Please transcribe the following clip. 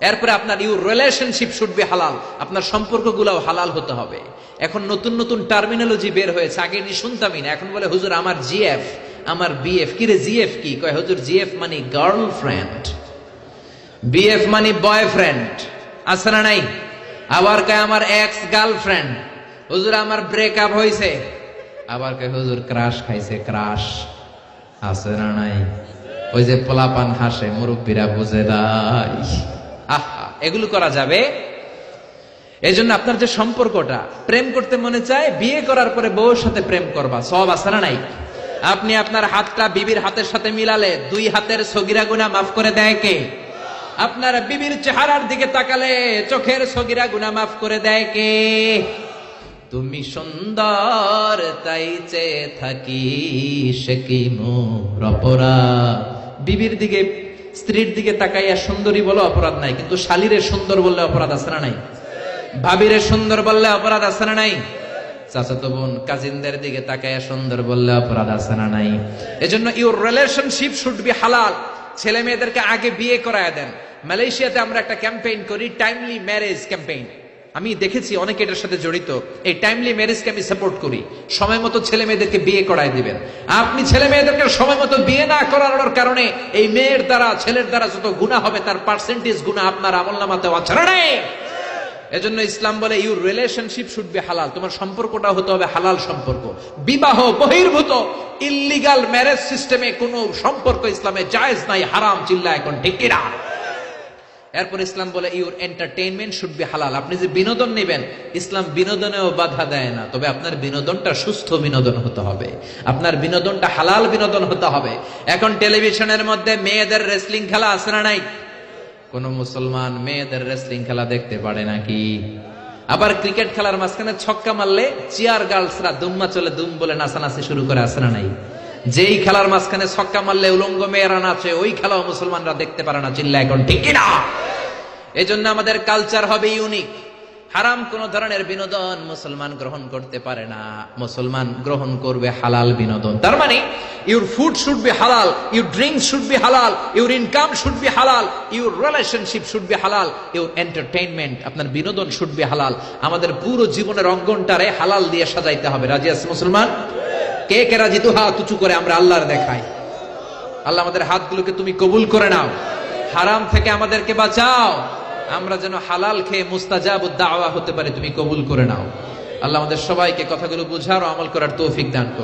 এরপরে আপনার your relationship should be হালাল, আপনার সম্পর্কগুলোও হালাল হতে হবে। এখন নতুন নতুন টার্মিনোলজি বের হয়েছে, আগে নি শুনতামই না, এখন বলে হুজুর আমার জিএফ, আমার বিএফ। কি রে জিএফ কি? কয় হুজুর জিএফ মানে গার্লফ্রেন্ড, বিএফ মানে বয়ফ্রেন্ড, আছে না নাই? আবার কয় আমার এক্স গার্লফ্রেন্ড। হুজুর আমার ব্রেকআপ হয়েছে। আবার কয় হুজুর ক্রাশ খাইছে, ক্রাশ, আছে না নাই? ওই যে পোলাপান হাসে, মুরব্বীরা বুঝে নাই। আহা, এগুলো করা যাবে? এই জন্য আপনার যে সম্পর্কটা, প্রেম করতে মনে চায়, বিয়ে করার পরে বউর সাথে প্রেম করবা, সব আছে না নাই? আপনি আপনার হাতটা বিবির হাতের সাথে মিলালে 2 হাতের সগীরা গুনাহ মাফ করে দেয় কে? আপনার বিবির চেহারার দিকে তাকালে চোখের সগীরা গুনাহ মাফ করে দেয় কে? তুমি সুন্দর তাই চেয়ে থাকি, সে কি মোর অপরাধ? বিবির দিকে, স্ত্রীর দিকে তাকাইয়া সুন্দরী বলে অপরাধ নাই, কিন্তু শালীরে সুন্দর বললে অপরাধ আছে না নাই? ভাবিরে সুন্দর বললে অপরাধ আছে না নাই? চাচাতো বোন, কাজিনদের দিকে তাকাইয়া সুন্দর বললে অপরাধ আছে না নাই? এজন্য ইউর রিলেশনশিপ শুড বি হালাল। ছেলে মেয়েদেরকে আগে বিয়ে করায় দেন। মালয়েশিয়াতে আমরা একটা ক্যাম্পেইন করি, টাইমলি ম্যারেজ ক্যাম্পেইন। আমি দেখেছি অনেকে এটার সাথে জড়িত। এই টাইমলি ম্যারেজকে আমি সাপোর্ট করি। সময় মতো ছেলে মেয়েদেরকে বিয়ে করায় দিবেন। আপনি ছেলে মেয়েদেরকে সময় মতো বিয়ে না করানোর কারণে এই মেয়ের দ্বারা, ছেলের দ্বারা যত গুনাহ হবে তার পার্সেন্টেজ গুনাহ আপনার আমলনামাতে আছে না নাই? এজন্য ইসলাম বলে ইউর রিলেশনশিপ শুড বি হালাল। তোমার সম্পর্কটা হতে হবে হালাল সম্পর্ক। বিবাহ বহির্ভূত ইল্লিগাল ম্যারেজ সিস্টেমে কোনো সম্পর্ক ইসলামে জায়েজ নাই, হারাম। চিল্লা এখন ঠিক কিনা? এরপর ইসলাম বলে ইউর এন্টারটেইনমেন্ট শুড বি হালাল। আপনি যে বিনোদন নেবেন, ইসলাম বিনোদনেও বাধা দেয় না, তবে আপনার বিনোদনটা সুস্থ বিনোদন হতে হবে, আপনার বিনোদনটা হালাল বিনোদন হতে হবে। এখন টেলিভিশনের মধ্যে মেয়েদের রেসলিং খেলা আছে না নাই? কোন মুসলমান মেয়েদের রেসলিং খেলা দেখতে পারে নাকি? আবার ক্রিকেট খেলার মাঝখানে ছক্কা মারলে চিয়ার গার্লসরা দুম্মা চলে দুম বলে নাচানাচি শুরু করে, আছে না নাই? যেই খেলার মাঝখানে ছক্কা মারলে উলঙ্গ মেয়েরা নাচে, ওই খেলাও মুসলমানরা দেখতে পারে না। চিল্লা এখন ঠিক কিনা? এই জন্য আমাদের কালচার হবে ইউনিক। হারাম কোন ধরনের বিনোদন মুসলমান গ্রহণ করতে পারে না। মুসলমান গ্রহণ করবে হালাল বিনোদন। তার মানে ইউর ফুড শুড বি হালাল, ইউর ড্রিঙ্ক শুড বি হালাল, ইউর ইনকাম শুড বি হালাল, ইউর রিলেশনশিপ শুড বি হালাল, ইউর এন্টারটেইনমেন্ট, আপনার বিনোদন শুড বি হালাল। আমাদের পুরো জীবনের অঙ্গনটারে হালাল দিয়ে সাজাইতে হবে। রাজি আছে মুসলমান? কে কে রাজি? তো হাত উঁচু করে আমরা আল্লাহর দেখাই। আল্লাহ আমাদের হাতগুলোকে তুমি কবুল করে নাও, হারাম থেকে আমাদেরকে বাঁচাও, আমরা যেন হালাল খেয়ে মুস্তাজাবুদ দাওয়া হতে পারে, তুমি কবুল করে নাও। আল্লাহ আমাদের সবাইকে কথাগুলো বুঝার ও আমল করার তৌফিক দান করুন।